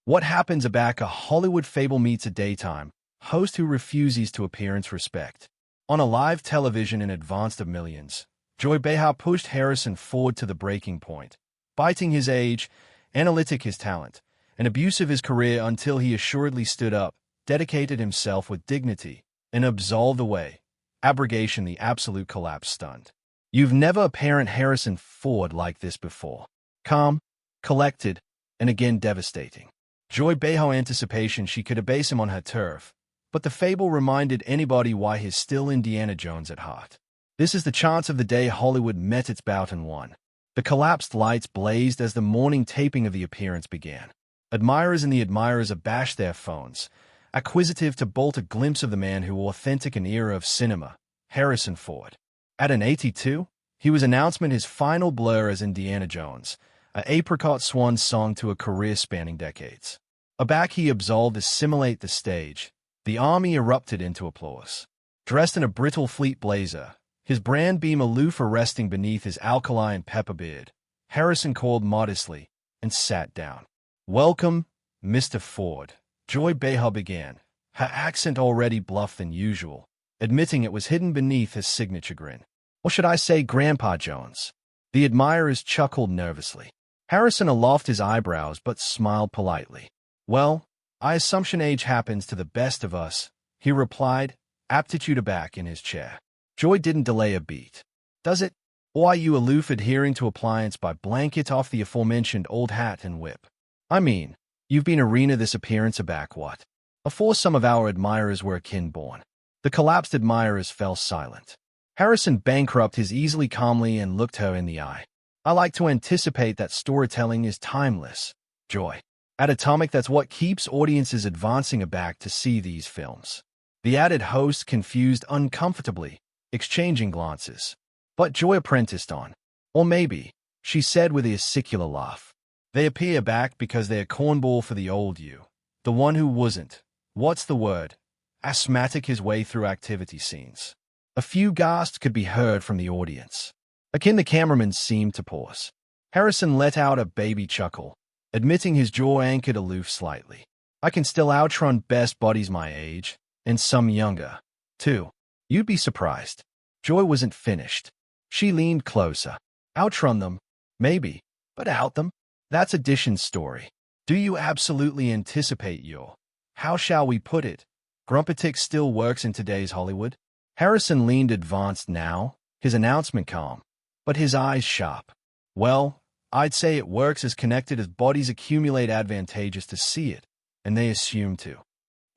What happens back? A Hollywood fable meets a daytime host who refuses to appearance respect. On a live television in advance of millions, Joy Behar pushed Harrison Ford to the breaking point, biting his age, analytic his talent, and abusive his career until he assuredly stood up, dedicated himself with dignity, and absolved away. Abrogation, the absolute collapse stunned. You've never apparent Harrison Ford like this before. Calm, collected, and again devastating. Joy Behar anticipation she could abase him on her turf, but the fable reminded anybody why he's still Indiana Jones at heart. This is the chance of the day Hollywood met its bout and won. The collapsed lights blazed as the morning taping of the appearance began. Admirers and the admirers abashed their phones, acquisitive to bolt a glimpse of the man who authentic an era of cinema, Harrison Ford. At an 82, he was announcement his final blur as Indiana Jones, a apricot swan song to a career spanning decades. Aback he absolved assimilate the stage. The army erupted into applause. Dressed in a brittle fleet blazer, his brand beam aloof resting beneath his alkaline pepper beard, Harrison called modestly and sat down. "Welcome, Mr. Ford," Joy Behar began, her accent already bluff than usual, admitting it was hidden beneath his signature grin. "Or should I say Grandpa Jones?" The admirers chuckled nervously. Harrison aloft his eyebrows but smiled politely. "Well, I assumption age happens to the best of us," he replied, aptitude aback in his chair. Joy didn't delay a beat. "Does it? Or are you aloof adhering to appliance by blanket off the aforementioned old hat and whip? I mean, you've been arena this appearance aback what? Afore some of our admirers were akin-born." The collapsed admirers fell silent. Harrison bankrupt his easily calmly and looked her in the eye. "I like to anticipate that storytelling is timeless, Joy. At Atomic, that's what keeps audiences advancing aback to see these films." The added host confused uncomfortably, exchanging glances. But Joy apprenticed on. "Or maybe," she said with a secular laugh, "they appear back because they're cornball for the old you. The one who wasn't, what's the word, asthmatic his way through activity scenes." A few gasps could be heard from the audience. Again the cameraman seemed to pause. Harrison let out a baby chuckle, admitting his jaw anchored aloof slightly. "I can still outrun best buddies my age, and some younger, too. You'd be surprised." Joy wasn't finished. She leaned closer. "Outrun them, maybe, but out them? That's addition's story. Do you absolutely anticipate your, how shall we put it, grumpetick still works in today's Hollywood?" Harrison leaned advanced now, his announcement calm, but his eyes sharp. "Well, I'd say it works as connected as bodies accumulate advantageous to see it, and they assume to."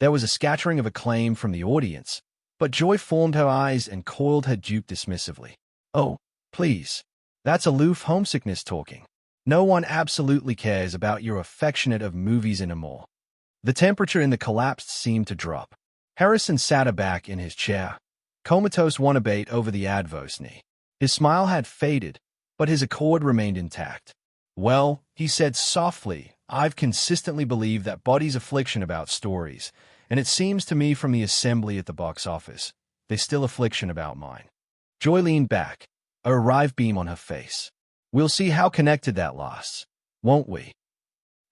There was a scattering of acclaim from the audience, but Joy formed her eyes and coiled her dupe dismissively. "Oh, please. That's aloof homesickness talking. No one absolutely cares about your affectionate of movies anymore." The temperature in the collapsed seemed to drop. Harrison sat aback in his chair, comatose wanabate over the advo's knee. His smile had faded, but his accord remained intact. "Well," he said softly, "I've consistently believed that bodies affliction about stories, and it seems to me from the assembly at the box office, they still affliction about mine." Joy leaned back, a arrived beam on her face. "We'll see how connected that lasts, won't we?"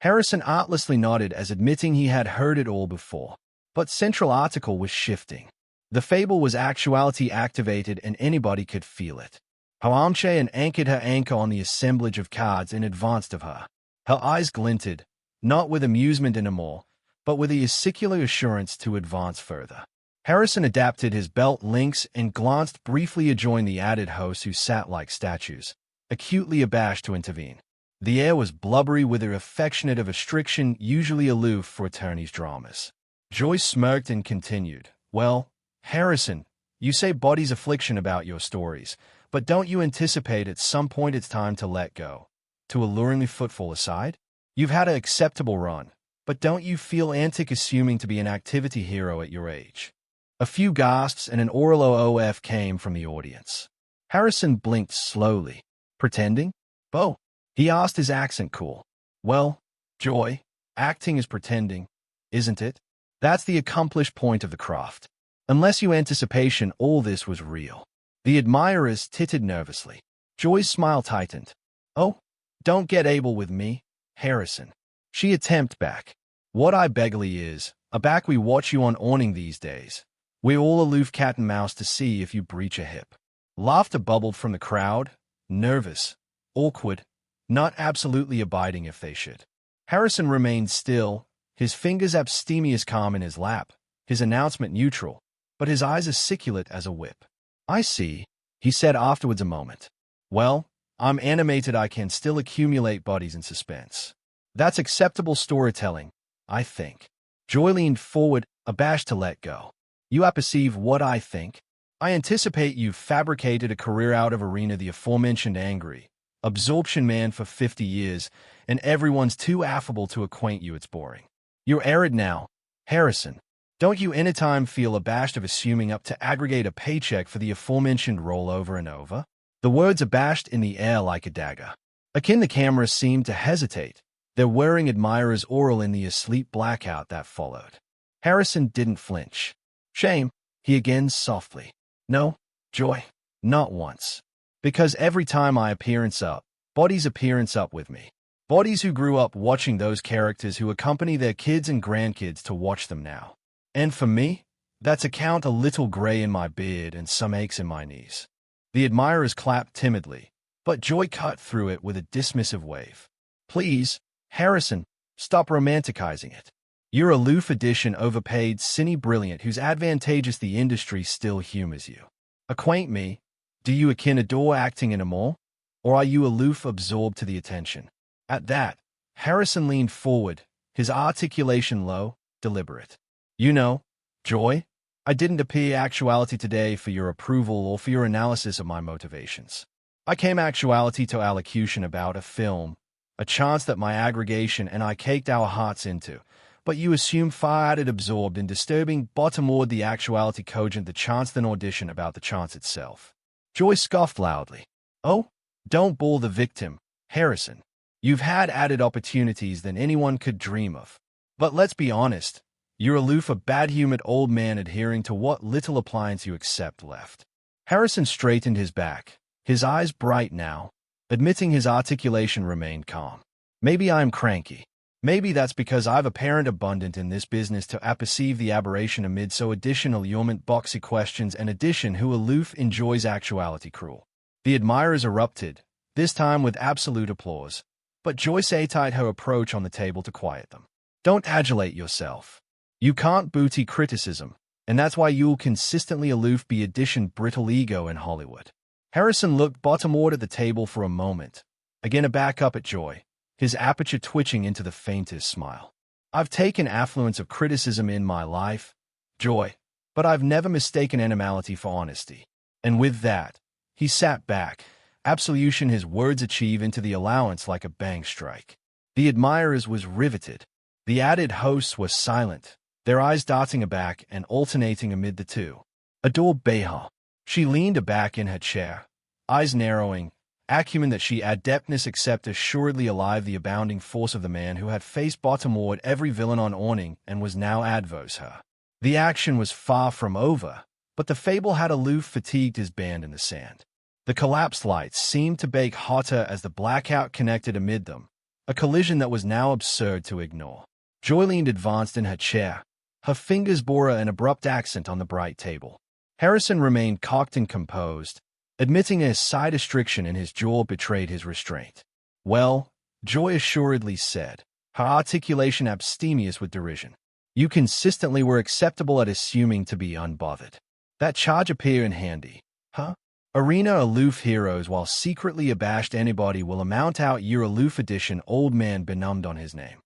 Harrison artlessly nodded as admitting he had heard it all before. But central article was shifting. The fable was actuality activated and anybody could feel it. Her armchair and anchored her anchor on the assemblage of cards in advance of her. Her eyes glinted, not with amusement anymore, but with a secular assurance to advance further. Harrison adapted his belt links and glanced briefly adjoining the added hosts who sat like statues, acutely abashed to intervene. The air was blubbery with her affectionate of restriction usually aloof for attorneys' dramas. Joy smirked and continued, "Well, Harrison, you say bodies affliction about your stories, but don't you anticipate at some point it's time to let go? To alluringly footfall aside? You've had an acceptable run, but don't you feel antic assuming to be an activity hero at your age?" A few gasps and an oral OOF came from the audience. Harrison blinked slowly. "Pretending? Bo?" he asked, his accent cool. "Well, Joy, acting is pretending, isn't it? That's the accomplished point of the craft. Unless you anticipation all this was real." The admirers tittered nervously. Joy's smile tightened. "Oh, don't get able with me, Harrison." She attempted back. What I beggarly is, aback we watch you on awning these days. We're all aloof cat and mouse to see if you breach a hip. Laughter bubbled from the crowd, nervous, awkward, not absolutely abiding if they should. Harrison remained still, his fingers abstemious calm in his lap, his announcement neutral, but his eyes aciculate as a whip. I see, he said afterwards a moment. Well, I'm animated I can still accumulate bodies in suspense. That's acceptable storytelling, I think. Joy leaned forward, abashed to let go. You apperceive what I think? I anticipate you've fabricated a career out of arena the aforementioned angry, absorption man for 50 years, and everyone's too affable to acquaint you it's boring. You're arid now, Harrison. Don't you anytime feel abashed of assuming up to aggregate a paycheck for the aforementioned roll over and over? The words abashed in the air like a dagger. Akin the camera seemed to hesitate, their whirring admirers oral in the asleep blackout that followed. Harrison didn't flinch. Shame, he again softly. No, Joy, not once. Because every time I appearance up, bodies appearance up with me. Bodies who grew up watching those characters who accompany their kids and grandkids to watch them now. And for me, that's a count a little gray in my beard and some aches in my knees. The admirers clapped timidly, but Joy cut through it with a dismissive wave. Please, Harrison, stop romanticizing it. You're a aloof edition overpaid cine brilliant whose advantageous the industry still humors you. Acquaint me, do you akin adore acting anymore? Or are you aloof absorbed to the attention? At that, Harrison leaned forward, his articulation low, deliberate. You know, Joy, I didn't appear actuality today for your approval or for your analysis of my motivations. I came actuality to allocution about a film, a chance that my aggregation and I caked our hearts into, but you assume far added absorbed in disturbing bottomward the actuality cogent the chance than audition about the chance itself. Joy scoffed loudly. Oh, don't bore the victim, Harrison. You've had added opportunities than anyone could dream of. But let's be honest, you're aloof a bad-humored old man adhering to what little appliance you accept left. Harrison straightened his back, his eyes bright now, admitting his articulation remained calm. Maybe I'm cranky. Maybe that's because I've apparent abundant in this business to apperceive the aberration amid so additional yomant boxy questions and addition who aloof enjoys actuality cruel. The admirers erupted, this time with absolute applause, but Joyce ate her approach on the table to quiet them. Don't adulate yourself. You can't booty criticism, and that's why you'll consistently aloof be addition brittle ego in Hollywood. Harrison looked bottomward at the table for a moment, again aback up at Joy, his aperture twitching into the faintest smile. I've taken affluence of criticism in my life, Joy, but I've never mistaken animality for honesty. And with that, he sat back, absolution his words achieve into the allowance like a bang strike. The admirers was riveted. The added hosts were silent, their eyes darting aback and alternating amid the two. Joy Behar. She leaned aback in her chair, eyes narrowing, acumen that she adeptness except assuredly alive the abounding force of the man who had faced bottomward every villain on awning and was now adverse her. The action was far from over, but the fable had aloof fatigued his band in the sand. The collapsed lights seemed to bake hotter as the blackout connected amid them, a collision that was now absurd to ignore. Joy leaned advanced in her chair, her fingers bore an abrupt accent on the bright table. Harrison remained cocked and composed, admitting a side restriction in his jaw betrayed his restraint. Well, Joy assuredly said, her articulation abstemious with derision. You consistently were acceptable at assuming to be unbothered. That charge appear in handy, huh? Arena aloof heroes while secretly abashed anybody will amount out your aloof edition old man benumbed on his name.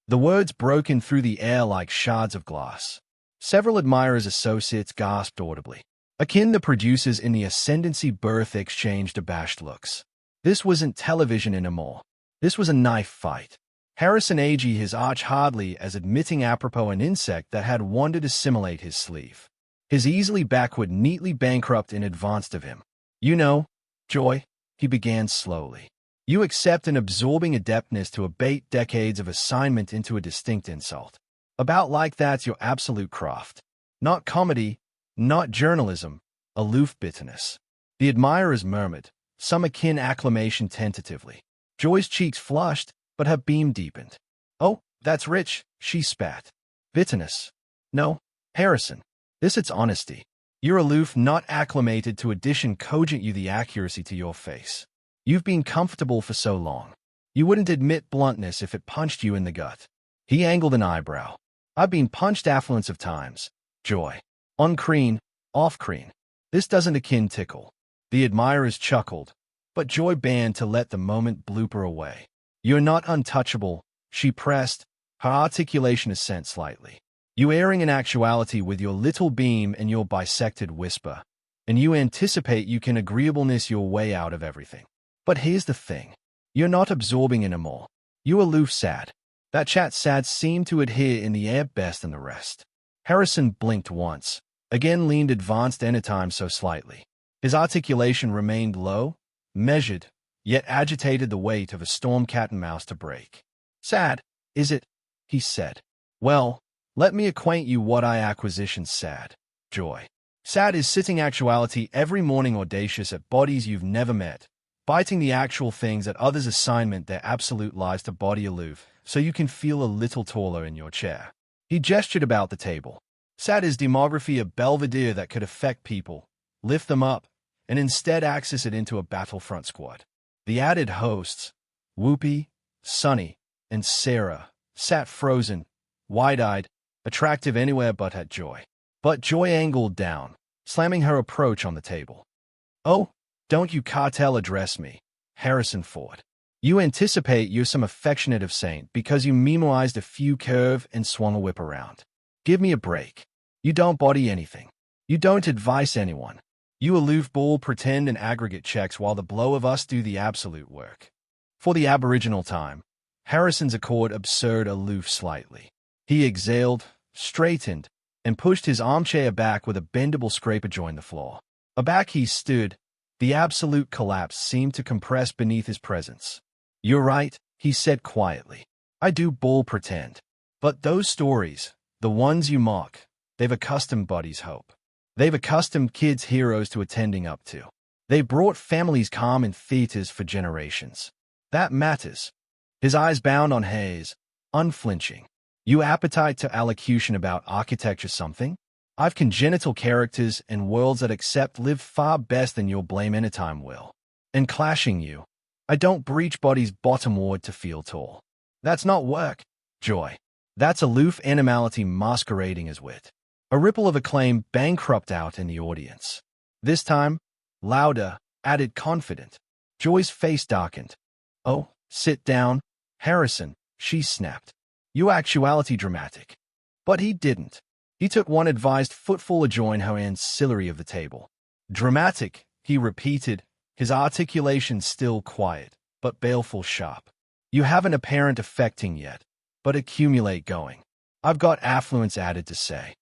The words broke in through the air like shards of glass. Several admirers' associates gasped audibly. Akin the producers in the Ascendancy berth exchanged abashed looks. This wasn't television anymore. This was a knife fight. Harrison aged his arch hardly as admitting apropos an insect that had wanted to assimilate his sleeve. His easily backward neatly bankrupt in advance of him. You know, Joy, he began slowly. You accept an absorbing adeptness to abate decades of assignment into a distinct insult. About like that's your absolute craft. Not comedy, not journalism, aloof bitterness. The admirers murmured, some akin acclamation tentatively. Joy's cheeks flushed, but her beam deepened. Oh, that's rich, she spat. Bitterness. No, Harrison. This it's honesty. You're aloof, not acclimated to addition cogent you the accuracy to your face. You've been comfortable for so long. You wouldn't admit bluntness if it punched you in the gut. He angled an eyebrow. I've been punched affluence of times. Joy. On creen, off creen. This doesn't akin tickle. The admirers chuckled, but Joy banned to let the moment blooper away. You're not untouchable, she pressed, her articulation ascent slightly. You erring in actuality with your little beam and your bisected whisper, and you anticipate you can agreeableness your way out of everything. But here's the thing. You're not absorbing anymore. You aloof sad. That chat sad seemed to adhere in the air best than the rest. Harrison blinked once, again leaned advanced anytime so slightly. His articulation remained low, measured, yet agitated the weight of a storm cat and mouse to break. Sad, is it? He said. Well, let me acquaint you what I acquisition sad. Joy. Sad is sitting actuality every morning audacious at bodies you've never met, biting the actual things at others' assignment their absolute lies to body aloof, so you can feel a little taller in your chair. He gestured about the table. Sad is demography a belvedere that could affect people, lift them up, and instead axis it into a battlefront squad. The added hosts, Whoopi, Sunny, and Sarah, sat frozen, wide-eyed, attractive anywhere but at Joy. But Joy angled down, slamming her approach on the table. Oh, don't you cartel address me, Harrison Ford. You anticipate you're some affectionate of saint because you memoized a few curve and swung a whip around. Give me a break. You don't body anything. You don't advise anyone. You aloof bull pretend and aggregate checks while the blow of us do the absolute work. For the aboriginal time, Harrison's accord absurd aloof slightly. He exhaled, straightened, and pushed his armchair back with a bendable scraper join the floor. Aback he stood. The absolute collapse seemed to compress beneath his presence. You're right, he said quietly. I do bull pretend. But those stories, the ones you mock, they've accustomed buddies hope. They've accustomed kids heroes to attending up to. They brought families calm in theaters for generations. That matters. His eyes bound on Hayes, unflinching. You appetite to allocution about architecture something? I've congenital characters and worlds that accept live far best than your blame anytime will. And clashing you, I don't breach body's bottom ward to feel tall. That's not work, Joy. That's aloof animality masquerading as wit. A ripple of acclaim bankrupt out in the audience. This time, louder, added confident. Joy's face darkened. Oh, sit down, Harrison, she snapped. You actuality dramatic. But he didn't. He took one advised footfall adjoin her ancillary of the table. Dramatic, he repeated, his articulation still quiet, but baleful sharp. You haven't apparent affecting yet, but accumulate going. I've got affluence added to say.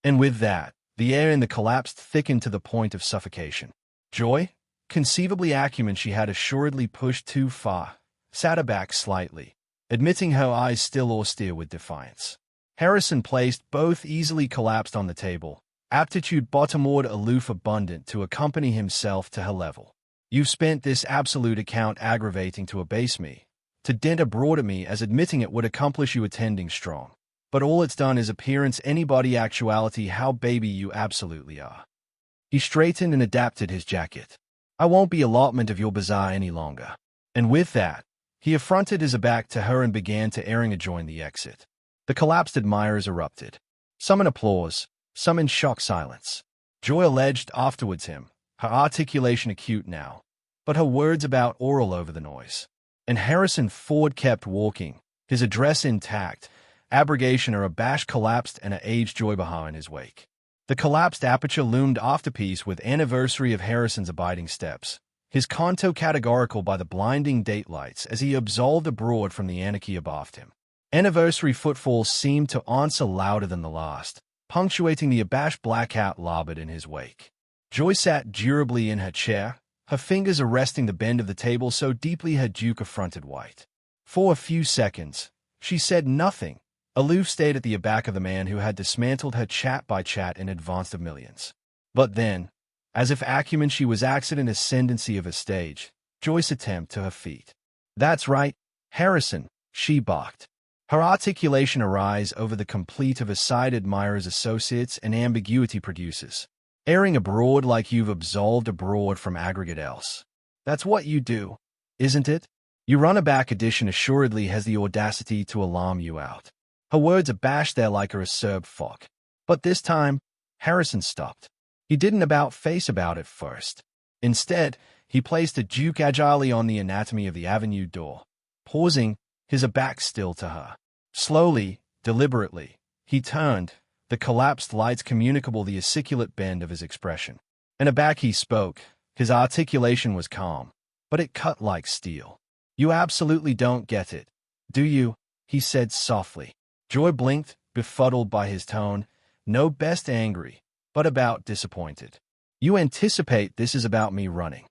And with that, the air in the collapsed thickened to the point of suffocation. Joy, conceivably acumen she had assuredly pushed too far, sat aback slightly, admitting her eyes still austere with defiance. Harrison placed both easily collapsed on the table, aptitude bottomward aloof abundant to accompany himself to her level. You've spent this absolute account aggravating to abase me, to dent abroad at me as admitting it would accomplish you attending strong. But all it's done is appearance anybody actuality how baby you absolutely are. He straightened and adapted his jacket. I won't be allotment of your bazaar any longer. And with that, he affronted his back to her and began to airing adjoin the exit. The collapsed admirers erupted. Some in applause, some in shocked silence. Joy alleged afterwards him, her articulation acute now, but her words about oral over the noise. And Harrison Ford kept walking, his address intact, abrogation or abashed collapsed and a aged Joy Behar in his wake. The collapsed aperture loomed afterpiece with anniversary of Harrison's abiding steps, his canto categorical by the blinding date lights as he absolved abroad from the anarchy abaft him. Anniversary footfalls seemed to answer louder than the last, punctuating the abashed blackout labored in his wake. Joy sat durably in her chair, her fingers arresting the bend of the table so deeply her duke affronted white. For a few seconds, she said nothing, aloof stayed at the aback of the man who had dismantled her chat by chat in advance of millions. But then, as if acumen she was accident ascendancy of a stage, Joyce attempt to her feet. That's right, Harrison, she barked. Her articulation arise over the complete of a side admirers associates and ambiguity produces. Airing abroad like you've absolved abroad from aggregate else. That's what you do, isn't it? You run a back edition assuredly has the audacity to alarm you out. Her words abashed there like a acerb fuck. But this time, Harrison stopped. He didn't about-face about it first. Instead, he placed a juke agilely on the anatomy of the avenue door, pausing, his back still to her. Slowly, deliberately, he turned, the collapsed lights communicable the aciculate bend of his expression. And aback he spoke, his articulation was calm, but it cut like steel. You absolutely don't get it, do you? He said softly. Joy blinked, befuddled by his tone, no best angry, but about disappointed. You anticipate this is about me running.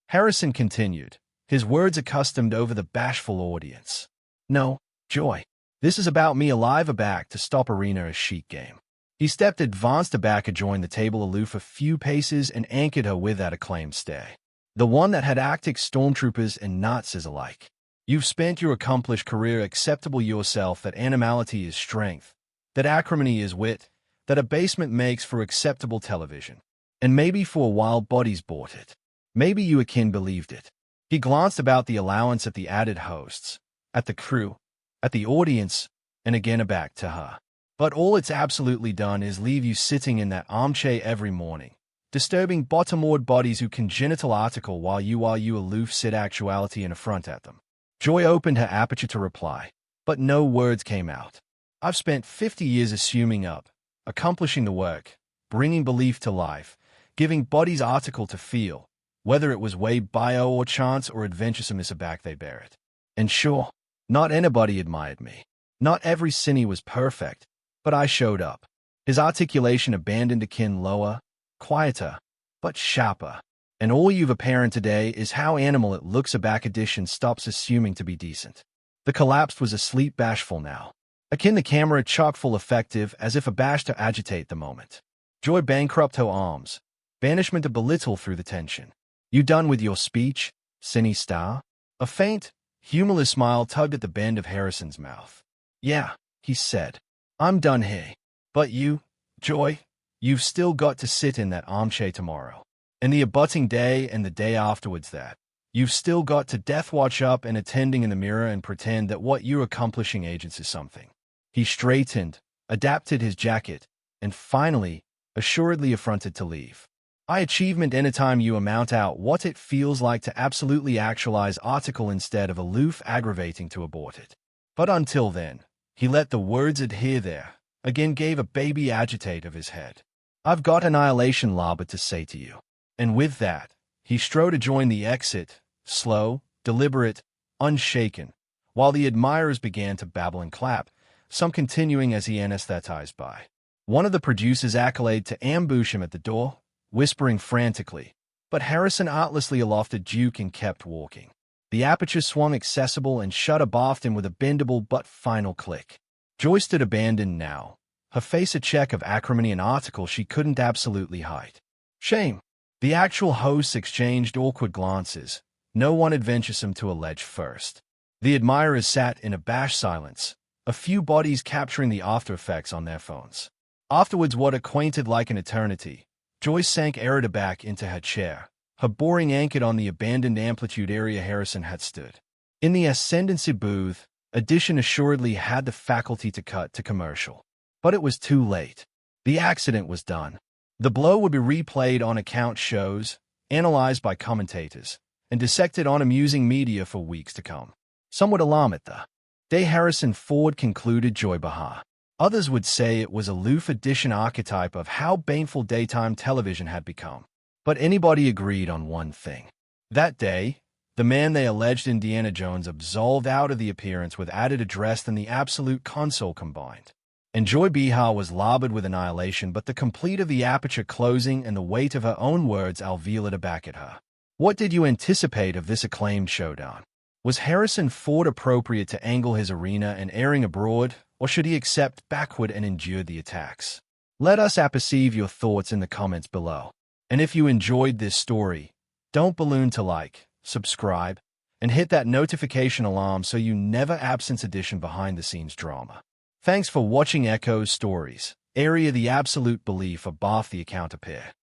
Harrison continued, his words accustomed over the bashful audience. No, Joy. This is about me alive aback to stop arena a sheet game. He stepped advanced aback adjoined the table aloof a few paces and anchored her with that acclaimed stay. The one that had Arctic stormtroopers and Nazis alike. You've spent your accomplished career acceptable yourself that animality is strength, that acrimony is wit, that abasement makes for acceptable television. And maybe for a while bodies bought it. Maybe you akin believed it. He glanced about the allowance at the added hosts, at the crew, at the audience, and again aback to her. But all it's absolutely done is leave you sitting in that armchair every morning, disturbing bottom-ward bodies who congenital article while you aloof sit actuality in affront at them. Joy opened her aperture to reply, but no words came out. I've spent 50 years assuming up, accomplishing the work, bringing belief to life, giving bodies article to feel, whether it was way bio or chance or adventuresome aback they bear it. And sure, not anybody admired me. Not every cine was perfect, but I showed up. His articulation abandoned akin lower, quieter, but sharper. And all you've apparent today is how animal it looks aback edition stops assuming to be decent. The collapsed was asleep bashful now. Akin the camera chock full effective as if abashed to agitate the moment. Joy bankrupt her arms. Banishment to belittle through the tension. You done with your speech, cine star? A faint, humorless smile tugged at the bend of Harrison's mouth. Yeah, he said. I'm done here. But you, Joy, you've still got to sit in that armchair tomorrow. And the abutting day and the day afterwards that. You've still got to death watch up and attending in the mirror and pretend that what you're accomplishing agents is something. He straightened, adapted his jacket, and finally, assuredly affronted to leave. I achievement anytime you amount out what it feels like to absolutely actualize article instead of aloof aggravating to abort it. But until then, he let the words adhere there, again gave a baby agitate of his head. I've got annihilation labor to say to you. And with that, he strode to join the exit, slow, deliberate, unshaken, while the admirers began to babble and clap, some continuing as he anesthetized by. One of the producers accoladed to ambush him at the door, whispering frantically, but Harrison artlessly alofted Duke and kept walking. The aperture swung accessible and shut abaft him with a bendable but final click. Joy stood abandoned now, her face a check of acrimony and article she couldn't absolutely hide. Shame. The actual hosts exchanged awkward glances, no one adventuresome to allege first. The admirers sat in abashed silence, a few bodies capturing the after-effects on their phones. Afterwards, what acquainted like an eternity, Joy sank arid aback into her chair, her boring anchored on the abandoned amplitude area Harrison had stood. In the ascendancy booth, Edition assuredly had the faculty to cut to commercial. But it was too late. The accident was done. The blow would be replayed on account shows, analyzed by commentators, and dissected on amusing media for weeks to come. Some would alarm at the day Harrison Ford concluded Joy Behar. Others would say it was a aloof edition archetype of how baneful daytime television had become. But anybody agreed on one thing. That day, the man they alleged Indiana Jones absolved out of the appearance with added address than the absolute console combined. And Joy Behar was labored with annihilation, but the complete of the aperture closing and the weight of her own words alveoled aback at her. What did you anticipate of this acclaimed showdown? Was Harrison Ford appropriate to angle his arena and airing abroad, or should he accept backward and endure the attacks? Let us apperceive your thoughts in the comments below. And if you enjoyed this story, don't balloon to like, subscribe, And hit that notification alarm so you never absence edition behind-the-scenes drama. Thanks for watching Echo's Stories, area the absolute belief of Bath the account appear.